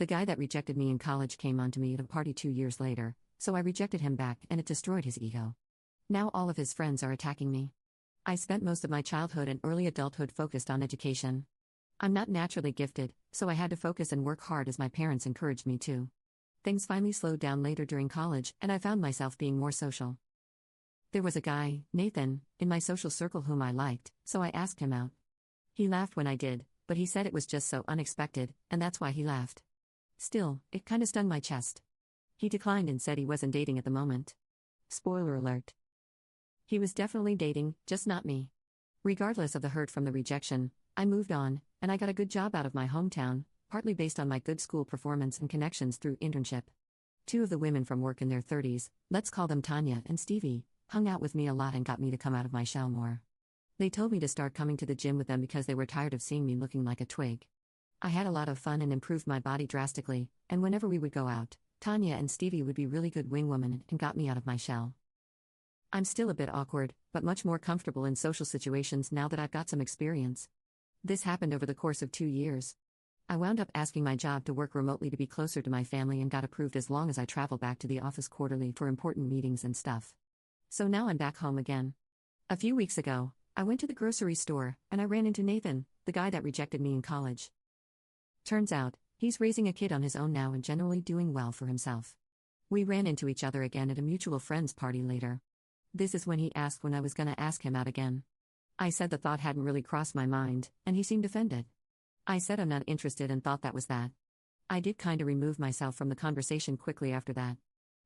The guy that rejected me in college came onto me at a party 2 years later, so I rejected him back and it destroyed his ego. Now all of his friends are attacking me. I spent most of my childhood and early adulthood focused on education. I'm not naturally gifted, so I had to focus and work hard as my parents encouraged me to. Things finally slowed down later during college, and I found myself being more social. There was a guy, Nathan, in my social circle whom I liked, so I asked him out. He laughed when I did, but he said it was just so unexpected, and that's why he laughed. Still, it kinda stung my chest. He declined and said he wasn't dating at the moment. Spoiler alert. He was definitely dating, just not me. Regardless of the hurt from the rejection, I moved on, and I got a good job out of my hometown, partly based on my good school performance and connections through internship. Two of the women from work in their 30s, let's call them Tanya and Stevie, hung out with me a lot and got me to come out of my shell more. They told me to start coming to the gym with them because they were tired of seeing me looking like a twig. I had a lot of fun and improved my body drastically, and whenever we would go out, Tanya and Stevie would be really good wingwomen and got me out of my shell. I'm still a bit awkward, but much more comfortable in social situations now that I've got some experience. This happened over the course of 2 years. I wound up asking my job to work remotely to be closer to my family and got approved as long as I travel back to the office quarterly for important meetings and stuff. So now I'm back home again. A few weeks ago, I went to the grocery store, and I ran into Nathan, the guy that rejected me in college. Turns out, he's raising a kid on his own now and generally doing well for himself. We ran into each other again at a mutual friends party later. This is when he asked when I was gonna ask him out again. I said the thought hadn't really crossed my mind, and he seemed offended. I said I'm not interested and thought that was that. I did kinda remove myself from the conversation quickly after that.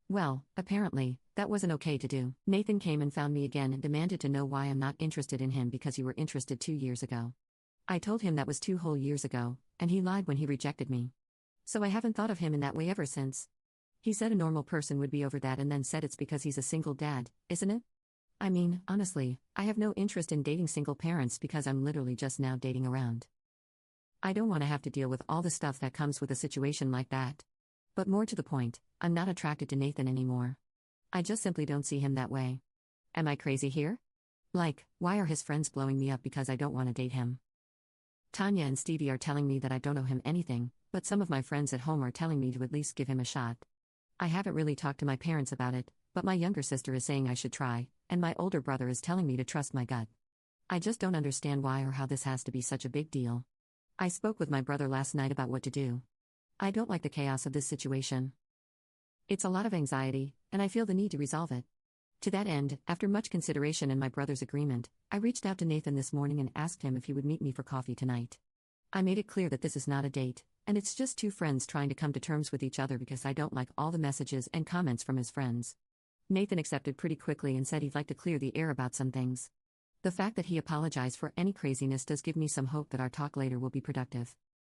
Well, apparently, that wasn't okay to do. Nathan came and found me again and demanded to know why I'm not interested in him because you were interested 2 years ago. I told him that was 2 whole years ago, and he lied when he rejected me. So I haven't thought of him in that way ever since. He said a normal person would be over that and then said it's because he's a single dad, isn't it? I mean, honestly, I have no interest in dating single parents because I'm literally just now dating around. I don't want to have to deal with all the stuff that comes with a situation like that. But more to the point, I'm not attracted to Nathan anymore. I just simply don't see him that way. Am I crazy here? Like, why are his friends blowing me up because I don't want to date him? Tanya and Stevie are telling me that I don't owe him anything, but some of my friends at home are telling me to at least give him a shot. I haven't really talked to my parents about it, but my younger sister is saying I should try, and my older brother is telling me to trust my gut. I just don't understand why or how this has to be such a big deal. I spoke with my brother last night about what to do. I don't like the chaos of this situation. It's a lot of anxiety, and I feel the need to resolve it. To that end, after much consideration and my brother's agreement, I reached out to Nathan this morning and asked him if he would meet me for coffee tonight. I made it clear that this is not a date, and it's just two friends trying to come to terms with each other because I don't like all the messages and comments from his friends. Nathan accepted pretty quickly and said he'd like to clear the air about some things. The fact that he apologized for any craziness does give me some hope that our talk later will be productive.